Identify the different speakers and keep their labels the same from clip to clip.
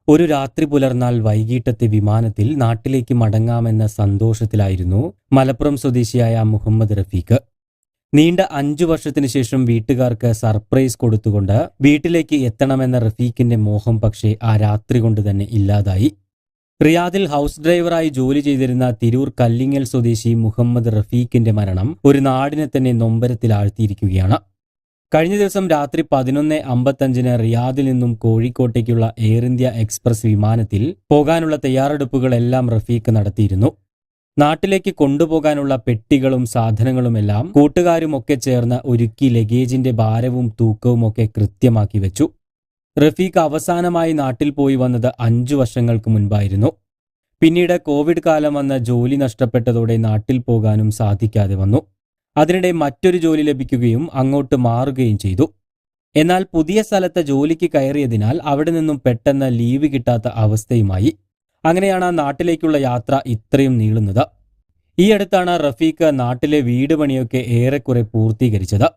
Speaker 1: ഒരു രാത്രി പുലർന്നാൽ വൈകിട്ടത്തെ വിമാനത്തിൽ നാട്ടിലേക്ക് മടങ്ങാമെന്ന സന്തോഷത്തിലായിരുന്നു മലപ്പുറം സ്വദേശിയായ മുഹമ്മദ് റഫീഖ്. നീണ്ട 5 വർഷത്തിനു ശേഷം വീട്ടുകാർക്ക് സർപ്രൈസ് കൊടുത്തുകൊണ്ട് വീട്ടിലേക്ക് എത്തണമെന്ന റഫീഖിന്റെ മോഹം പക്ഷേ ആ രാത്രി കൊണ്ട് തന്നെ ഇല്ലാതായി. റിയാദിൽ ഹൗസ് ഡ്രൈവറായി ജോലി ചെയ്തിരുന്ന തിരൂർ കല്ലിങ്ങൽ സ്വദേശി മുഹമ്മദ് റഫീഖിന്റെ മരണം ഒരു നാടിനെ തന്നെ നൊമ്പരത്തിലാഴ്ത്തിയിരിക്കുകയാണ്. കഴിഞ്ഞ ദിവസം രാത്രി 11:55 റിയാദിൽ നിന്നും കോഴിക്കോട്ടേക്കുള്ള എയർ ഇന്ത്യ എക്സ്പ്രസ് വിമാനത്തിൽ പോകാനുള്ള തയ്യാറെടുപ്പുകളെല്ലാം റഫീഖ് നടത്തിയിരുന്നു. നാട്ടിലേക്ക് കൊണ്ടുപോകാനുള്ള പെട്ടികളും സാധനങ്ങളുമെല്ലാം കൂട്ടുകാരുമൊക്കെ ചേർന്ന് ഒരുക്കി ലഗേജിന്റെ ഭാരവും തൂക്കവുമൊക്കെ കൃത്യമാക്കി വെച്ചു. റഫീഖ് അവസാനമായി നാട്ടിൽ പോയി വന്നത് 5 വർഷങ്ങൾക്ക് മുൻപായിരുന്നു. പിന്നീട് കോവിഡ് കാലം വന്ന് ജോലി നഷ്ടപ്പെട്ടതോടെ നാട്ടിൽ പോകാനും സാധിക്കാതെ വന്നു. അതിനിടെ മറ്റൊരു ജോലി ലഭിക്കുകയും അങ്ങോട്ട് മാറുകയും ചെയ്തു. എന്നാൽ പുതിയ സ്ഥലത്ത് ജോലിക്ക് കയറിയതിനാൽ അവിടെ നിന്നും പെട്ടെന്ന് ലീവ് കിട്ടാത്ത അവസ്ഥയുമായി. അങ്ങനെയാണ് നാട്ടിലേക്കുള്ള യാത്ര ഇത്രയും നീളുന്നത്. ഈ അടുത്താണ് റഫീഖ് നാട്ടിലെ വീട് പണിയൊക്കെ ഏറെക്കുറെ പൂർത്തീകരിച്ചത്.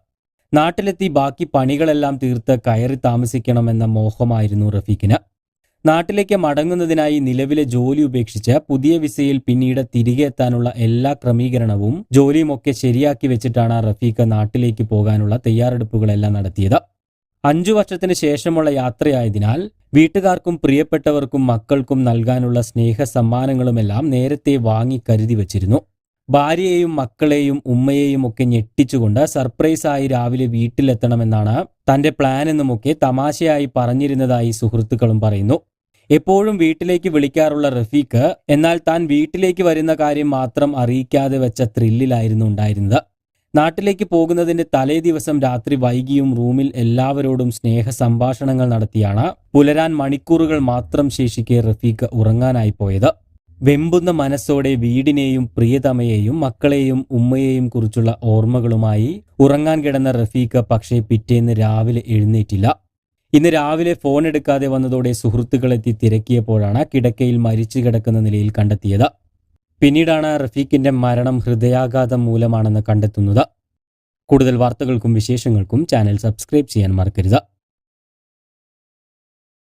Speaker 1: നാട്ടിലെത്തി ബാക്കി പണികളെല്ലാം തീർത്ത് കയറി താമസിക്കണമെന്ന മോഹമായിരുന്നു റഫീഖിന്. നാട്ടിലേക്ക് മടങ്ങുന്നതിനായി നിലവിലെ ജോലി ഉപേക്ഷിച്ച് പുതിയ വിസയിൽ പിന്നീട് തിരികെ എത്താനുള്ള എല്ലാ ക്രമീകരണവും ജോലിയുമൊക്കെ ശരിയാക്കി വെച്ചിട്ടാണ് റഫീഖ് നാട്ടിലേക്ക് പോകാനുള്ള തയ്യാറെടുപ്പുകളെല്ലാം നടത്തിയത്. 5 വർഷത്തിന് ശേഷമുള്ള യാത്രയായതിനാൽ വീട്ടുകാർക്കും പ്രിയപ്പെട്ടവർക്കും മക്കൾക്കും നൽകാനുള്ള സ്നേഹ സമ്മാനങ്ങളുമെല്ലാം നേരത്തെ വാങ്ങി കരുതി വച്ചിരുന്നു. ഭാര്യയെയും മക്കളെയും ഉമ്മയെയും ഒക്കെ ഞെട്ടിച്ചുകൊണ്ട് സർപ്രൈസായി രാവിലെ വീട്ടിലെത്തണമെന്നാണ് തന്റെ പ്ലാൻ എന്നുമൊക്കെ തമാശയായി പറഞ്ഞിരുന്നതായി സുഹൃത്തുക്കളും പറയുന്നു. എപ്പോഴും വീട്ടിലേക്ക് വിളിക്കാറുള്ള റഫീഖ് എന്നാൽ താൻ വീട്ടിലേക്ക് വരുന്ന കാര്യം മാത്രം അറിയിക്കാതെ വെച്ച ത്രില്ലിലായിരുന്നു ഉണ്ടായിരുന്നത്. നാട്ടിലേക്ക് പോകുന്നതിന്റെ തലേ ദിവസം രാത്രി വൈകിയും റൂമിൽ എല്ലാവരോടും സ്നേഹ സംഭാഷണങ്ങൾ നടത്തിയാണ് പുലരാൻ മണിക്കൂറുകൾ മാത്രം ശേഷിക്കെ റഫീഖ് ഉറങ്ങാനായി പോയത്. വെമ്പുന്ന മനസ്സോടെ വീടിനെയും പ്രിയതമയെയും മക്കളെയും ഉമ്മയെയും കുറിച്ചുള്ള ഓർമ്മകളുമായി ഉറങ്ങാൻ കിടന്ന റഫീഖ് പക്ഷേ പിറ്റേന്ന് രാവിലെ എഴുന്നേറ്റില്ല. ഇന്ന് രാവിലെ ഫോൺ എടുക്കാതെ വന്നതോടെ സുഹൃത്തുക്കളെത്തി തിരക്കിയപ്പോഴാണ് കിടക്കയിൽ മരിച്ചു കിടക്കുന്ന നിലയിൽ കണ്ടെത്തിയത്. പിന്നീടാണ് റഫീഖിന്റെ മരണം ഹൃദയാഘാതം മൂലമാണെന്ന് കണ്ടെത്തുന്നത്. കൂടുതൽ വാർത്തകൾക്കും വിശേഷങ്ങൾക്കും ചാനൽ സബ്സ്ക്രൈബ് ചെയ്യാൻ മറക്കരുത്.